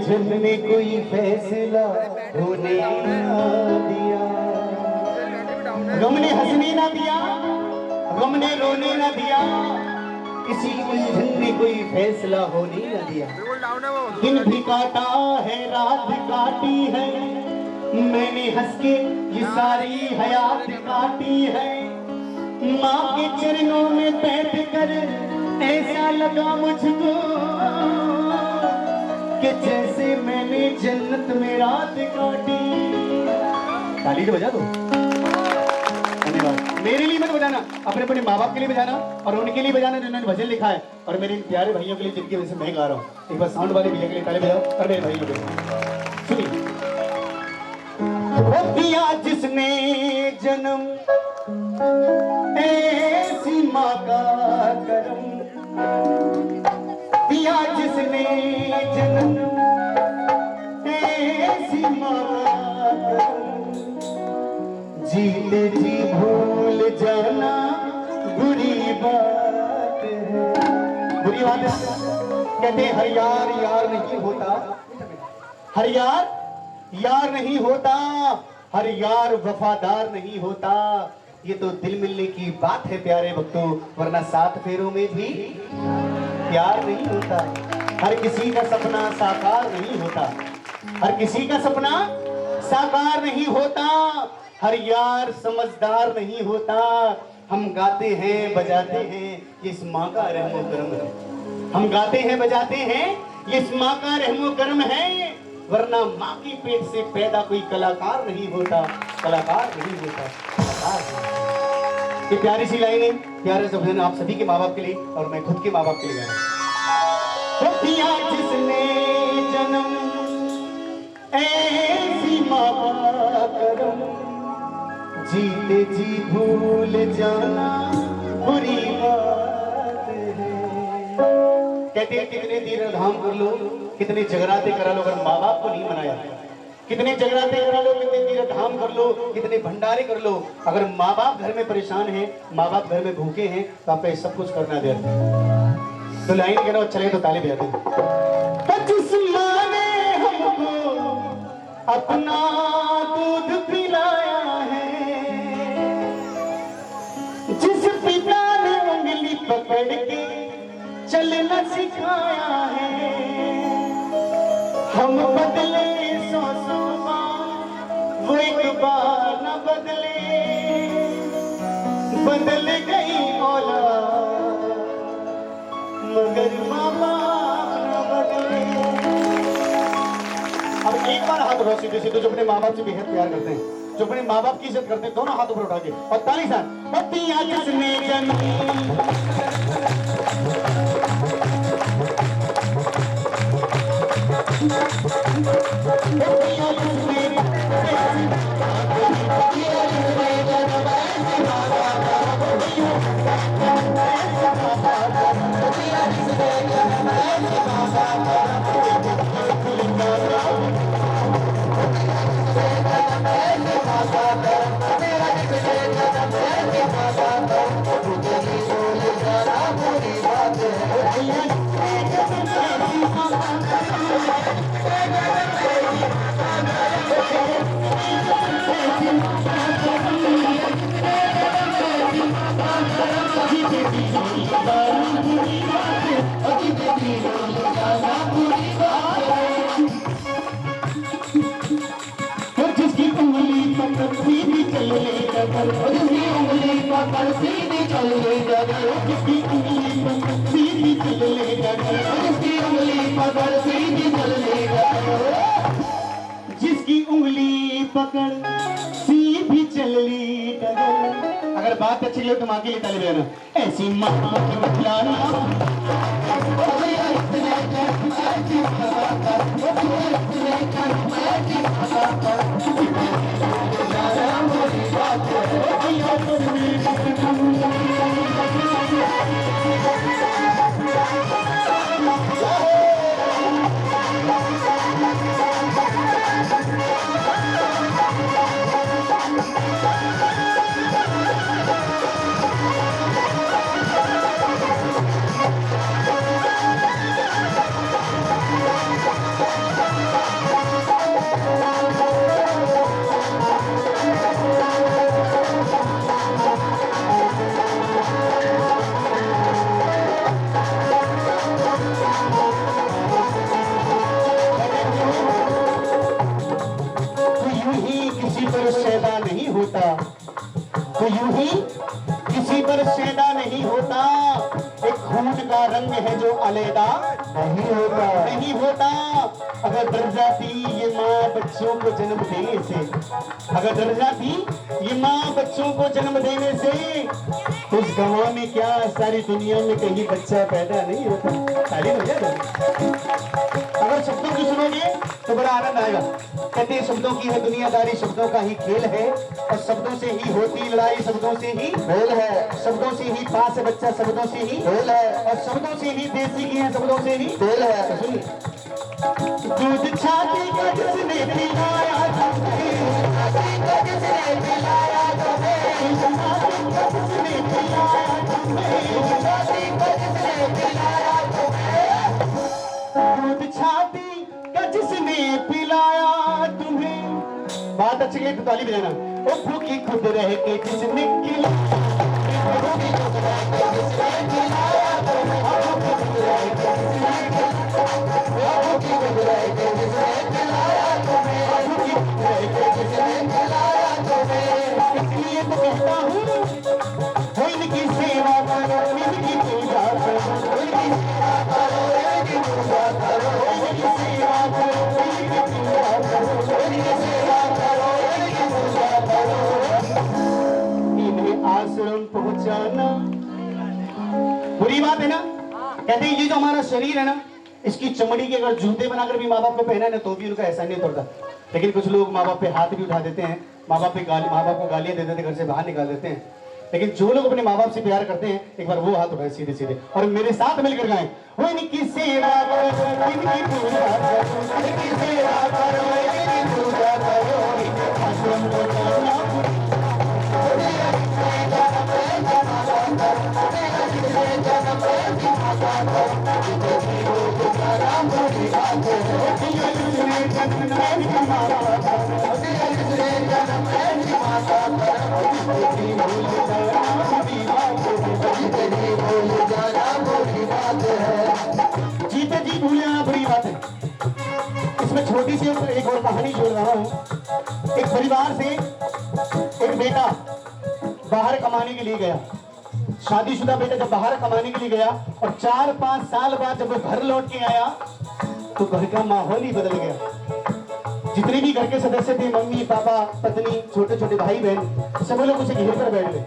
उलझन ने कोई फैसला होने ना दिया, गम ने हंसने ना दिया, गम ने रोने ना दिया, किसी उलझन ने कोई फैसला होने ना दिया। दिन भी काटा है, रात भी काटी है, मैंने हंस के ये सारी हयात काटी है। माँ के चरणों में बैठ कर ऐसा लगा मुझको कि जैसे मैंने जन्नत में रात काटी। ताली तो बजा दो। धन्यवाद। मेरे लिए मत बजाना, अपने अपने माँ बाप के लिए बजाना और उनके लिए बजाना जिन्होंने भजन लिखा है, और मेरे प्यारे भाइयों के लिए जिनकी वजह से मैं गा रहा हूँ। एक बार साउंड वाले भैया के लिए ताली बजाओ और मेरे भाइयों के लिए सुनिए। दिया जिसने जन्म ऐसी माँ का करम, दिया जिसने जन्म ऐसी माँ का करम, जीते जी भूल जाना बुरी बात है। बुरी बात है कहते हर यार यार नहीं होता, हर यार यार नहीं होता, हर यार वफादार नहीं होता। ये तो दिल मिलने की बात है प्यारे भक्तों, वरना 7 फेरों में भी प्यार नहीं होता। हर किसी का सपना साकार नहीं होता, हर किसी का सपना साकार नहीं होता, हर यार समझदार नहीं होता। हम गाते हैं बजाते हैं ये इस माँ का रहमो करम है, हम गाते हैं बजाते हैं ये इस माँ का रहमो करम है, वरना माँ की पेट से पैदा कोई कलाकार नहीं होता, कलाकार नहीं होता, कलाकार नहीं। ये प्यारी सी लाइन है, प्यारे से भजन आप सभी के माँ बाप के लिए और मैं खुद के माँ बाप के लिए गा रहा हूँ। दिया जिसने जन्म ऐसी माँ का करम, जीते जी भूल जाना बुरी बात है। कहते हैं कितने तीर्थ धाम कर लो, कितने जगराते करा लो, अगर माँ बाप को नहीं मनाया, कितने जगराते करा लो, कितने तीर्थ धाम कर लो, कितने भंडारे कर लो, अगर माँ बाप घर में परेशान है, माँ बाप घर में भूखे हैं, तो आपका सब कुछ करना व्यर्थ है। तो लाइन कहना चले तो ताली बजाते हैं। जिस माँ ने हमको अपना दूध पिलाया है, जिस पिता ने उंगली पकड़ के चलना सिखाया है, हम बदले 100 बार वो एक बार न बदले, बदल गई औलाद मगर माँ बाप न बदले। अब एक बार हाथ उठाओ सीधे सीधे, जो अपने माँ बाप से बेहद प्यार करते हैं, जो अपने माँ बाप की इज्जत करते हैं, दोनों हाथ ऊपर उठा के और ताली साथ। दिया जिसने जिसकी उंगली पकड़ सीधी चल ले डगर, जिसकी उंगली पकड़ सीधी चल ले डगर, जिसकी उंगली पकड़ सीधी चल ले डगर, जिसकी उंगली पकड़ सीधी चल ले डगर, जिसकी उंगली पकड़ सीधी चल ली डगर। अगर बात अच्छी लगे तो माँ के लिए ताली बजाना। ऐसी माँ की बतलाना का रंग है जो अलैदा नहीं होता। अगर डर जाती ये माँ बच्चों को जन्म देने से, अगर डर जाती ये माँ बच्चों को जन्म देने से, तो उस गाँव में क्या सारी दुनिया में कहीं बच्चा पैदा नहीं होता। सारी हो जाएगा। अगर शब्दों की सुनोगे तो बड़ा आनंद आएगा। कहते हैं शब्दों की है दुनियादारी, शब्दों का ही खेल है, और शब्दों से ही होती लड़ाई, शब्दों से ही खेल है, शब्दों से ही पास है बच्चा, शब्दों से ही खेल है, और शब्दों से ही देश की है, शब्दों से ही खेल है। सुनिए, दूध छाती का जिसने पिलाया तुझे, जिसने पिलाया तुझे, जिसने पिलाया दूध छाती का जिसने पिलाया तुम्हें। बात अच्छी लगी तो ताली बजाना। ओ भूखी खुद रह के जिसने खिलाया, भूखी खुद रह के जिसने खिलाया तुम्हें, भूखी खुद रह के जिसने खिलाया, भूखी खुद रह के जिसने खिलाया तुम्हें, भूखी खुद रह के जिसने खिलाया तुम्हें। इसलिए तो कहता हूँ हो इनकी सेवा करो, इनकी पूजा करो, इनकी सेवा करो, इनकी पूजा करो, इनकी सेवा करो, इनकी पूजा करो, इनकी सेवा करो, इनकी पूजा करो। इन्हें आश्रम पहुंचाना बुरी बात है ना। कहते हैं ये जो हमारा शरीर है ना, इसकी चमड़ी के अगर जूते बनाकर भी माँ बाप को पहना है ना तो भी उनका ऐसा नहीं उतरता। लेकिन कुछ लोग माँ बाप पे हाथ भी उठा देते हैं, माँ बाप को गालियां दे देते, घर से बाहर निकाल देते हैं। लेकिन जो लोग अपने माँ बाप से प्यार करते हैं एक बार वो हाथ उठाए सीधे सीधे और मेरे साथ मिलकर गाएं, वो इनकी सेवा करो, इनकी पूजा करो, इनकी सेवा करो, इनकी पूजा करो, आश्रम को जाना जीते जी भूल जाना बड़ी बात है। इसमें छोटी सी एक और कहानी जोड़ रहा हूँ। एक परिवार से एक बेटा बाहर कमाने के लिए गया, शादीशुदा बेटा जब बाहर कमाने के लिए गया और 4-5 साल बाद जब वो घर लौट के आया तो घर का माहौल ही बदल गया। जितने भी घर के सदस्य थे, मम्मी पापा पत्नी छोटे छोटे भाई बहन, सब लोग उसे घेर कर बैठ गए।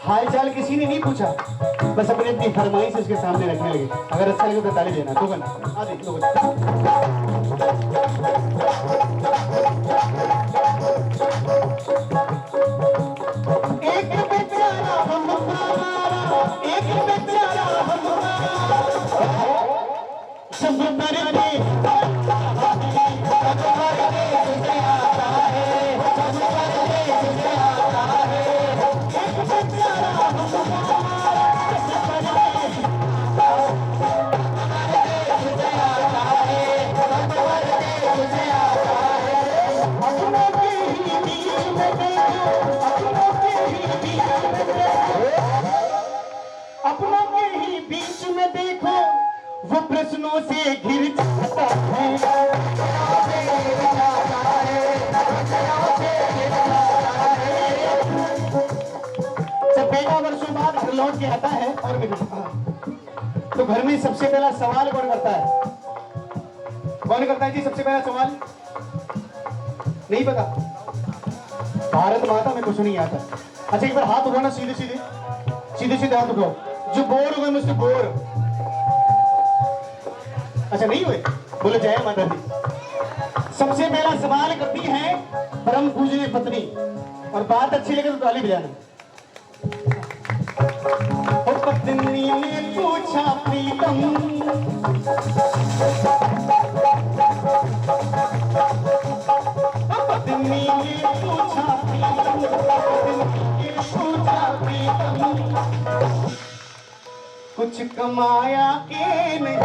हालचाल किसी ने नहीं पूछा, बस अपनी अपनी फरमाइश उसके सामने रखने लगे। अगर अच्छा लगे तो ताली देना। दो घंटा आ देखो एक बेचारा हमारा, एक बेचारा हमारा, सब मरने अपनों के ही बीच में देखो वो प्रश्नों से घिर जाता है। जब बेटा वर्षों बाद घर लौट के आता है और तो घर में सबसे पहला सवाल कौन करता है? कौन करता है जी सबसे पहला सवाल? नहीं पता? भारत माता में कुछ नहीं आता। अच्छा एक बार हाथ उठाना, सीधे सीधे सीधे सीधे हाथ उठाओ जो बोर हुए मुझसे बोर। अच्छा नहीं हुए? बोले जय माता दी। सबसे पहला सवाल करती है परम पूजनीय पत्नी, और बात अच्छी लगे तो ताली बजाना। और पत्नी ने पूछा प्रीतम, पत्नी ने पूछा प्रीतम, कुछ कमाया के नहीं?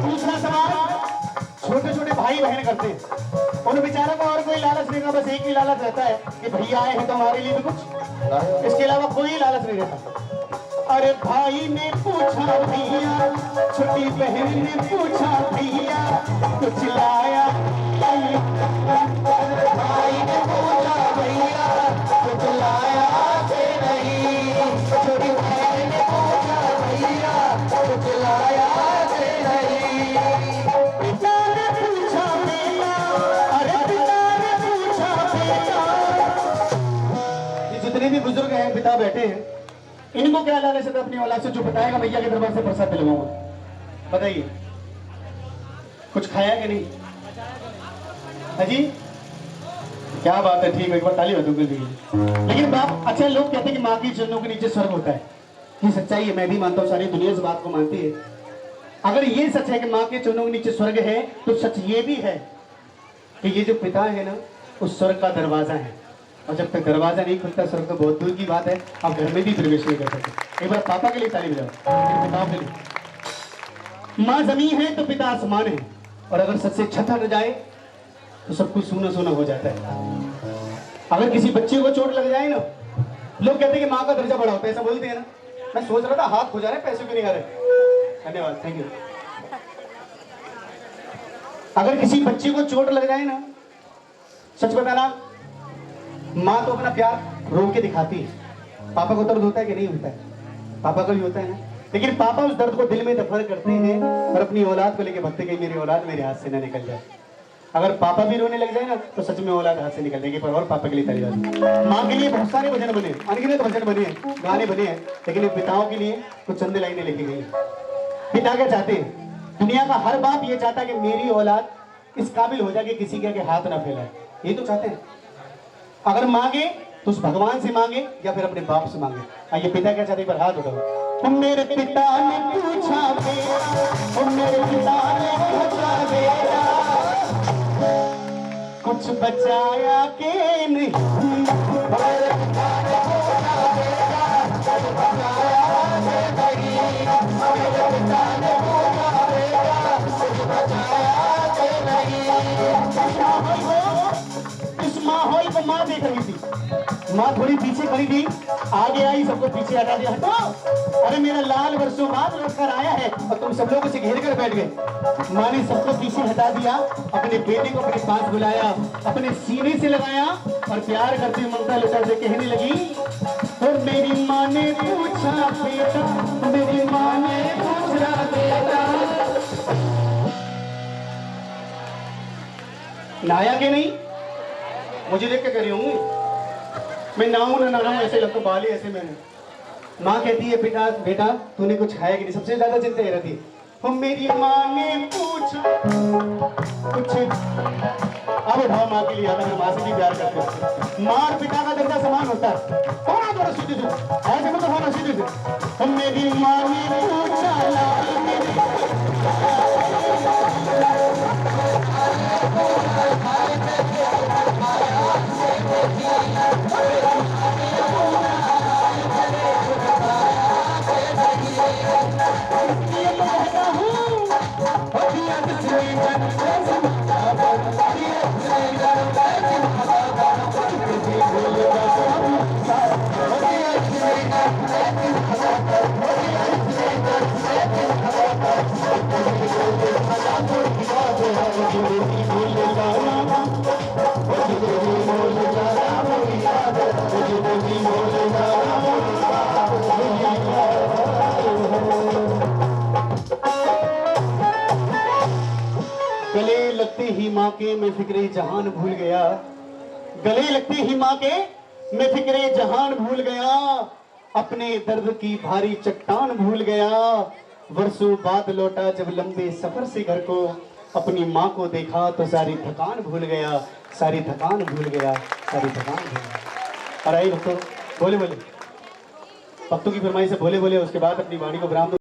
दूसरा सवाल छोटे छोटे भाई बहन करते हैं, उन बेचारों को और कोई लालच नहीं रहता, बस एक ही लालच रहता है कि भैया आए हैं तो हमारे लिए भी कुछ, इसके अलावा कोई लालच नहीं रहता। अरे भाई ने पूछा भैया, छोटी बहन ने पूछा भैया, कुछ लाया भाई ने पूछा भैया कुछ लाया कि नहीं, छोटी बहन ने पूछा भैया कुछ लाया कि नहीं। पिता ने पूछा बेटा, अरे पिता ने पूछा बेटा। ये जितने भी बुजुर्ग हैं, पिता बैठे हैं, इनको क्या लालच है अपनी औलाद से जो बताएगा भैया के दरबार से प्रसाद दिलवाऊंगा? बताइए, कुछ खाया कि नहीं? हाजी, क्या बात है, ठीक है, एक बार ताली बजा दीजिए। लेकिन बाप, अच्छा, लोग कहते हैं कि माँ की चरणों के नीचे स्वर्ग होता है। ये सच्चाई है, मैं भी मानता हूँ, सारी दुनिया इस बात को मानती है। अगर ये सच है कि माँ के चरणों के नीचे स्वर्ग है, तो सच ये भी है कि ये जो पिता है ना, उस स्वर्ग का दरवाजा है, और जब तक दरवाजा नहीं खुलता स्वर्ग तो बहुत दूर की बात है, आप घर में भी प्रवेश नहीं कर सकते। एक बार पापा के लिए ताली बजाओ, पिताओं के लिए। माँ जमीन है तो पिता आसमान है, और अगर सच से छत हट जाए तो सब कुछ सूना सूना हो जाता है। अगर किसी बच्चे को चोट लग जाए ना, लोग कहते हैं कि माँ का दर्जा बड़ा होता है, ऐसा बोलते हैं ना। मैं सोच रहा था हाथ हो जा रहे, पैसे क्यों नहीं आ रहे। धन्यवाद, थैंक यू। अगर किसी बच्चे को चोट लग जाए ना, सच बताना, माँ तो अपना प्यार रो के दिखाती है। पापा को दर्द होता है कि नहीं होता है? पापा को भी होता है ना। लेकिन पापा उस दर्द को दिल में दफन करते हैं और अपनी औलाद को लेके भगते, मेरी औलाद मेरे हाथ से ना निकल जाए। अगर पापा भी रोने लग जाए ना, तो सच में औलाद हाथ से निकल जाएगी। पर और पापा के लिए ताली बजाओ। माँ के लिए बहुत सारे भजन बने, अनगिनत भजन बने हैं, गाने बने हैं, लेकिन पिताओं के लिए कुछ चंद लाइनें लिखी गई। पिता क्या चाहते हैं? दुनिया का हर बाप ये चाहता है कि मेरी औलाद इस काबिल हो जाए कि किसी के हाथ ना फैलाए, ये तो चाहते हैं। अगर मांगे तो उस भगवान से मांगे या फिर अपने बाप से मांगे। आइए, पिता क्या चाहते हैं, पर हाथ उठाओ। मेरे पिता ने पूछा बेटा, मेरे पिता ने पूछा बेटा, कुछ बचाया के नहीं। मेरे पिता ने पूछा बेटा, कुछ बचाया के नहीं। मेरे पिता ने पूछा बेटा, कुछ बचाया के नहीं। इस माहौल को माँ देख रही थी। माँ थोड़ी पीछे खड़ी थी, आगे आई, सबको पीछे हटा दिया। हटो, अरे मेरा लाल वर्षों बाद लौट कर आया है और तुम सब लोग उसे घेर कर बैठ गए। माँ ने सबको पीछे हटा दिया, अपने बेटे को अपने पास बुलाया, अपने सीने से लगाया और प्यार करते हुए ममता लुटा से कहने लगी, और मेरी माँ ने पूछा बेटा, मेरी माँ ने पूछा बेटा, नहाया के नहीं? मुझे देख के करी होंगी, मैं नहाऊं ना नहाऊं, ऐसे लगता बाल ही ऐसे मैंने। माँ कहती है बेटा, बेटा तूने कुछ खाया कि नहीं? सबसे ज्यादा चिंता ये रहती है। मेरी माँ ने पूछा कुछ, अब उठाओ माँ के लिए, अगर माँ से भी प्यार करते हो। माँ और पिता का दर्जा समान होता है। थोड़ा सीधे से, ऐसे मतलब थोड़ा सीधे से। मेरी माँ ने पूछा गले लगते ही माँ के मैं फिक्रे जहान भूल गया, गले लगते ही माँ के मैं फिक्रे जहान भूल गया, अपने दर्द की भारी चट्टान भूल गया। वर्षों बाद लौटा जब लंबे सफर से घर को, अपनी माँ को देखा तो सारी थकान भूल गया, सारी थकान भूल गया, सारी थकान भूल गया। और आई भक्तों, बोले बोले, भक्तों की फरमाइश से बोले बोले, उसके बाद अपनी वाणी को विराम दो।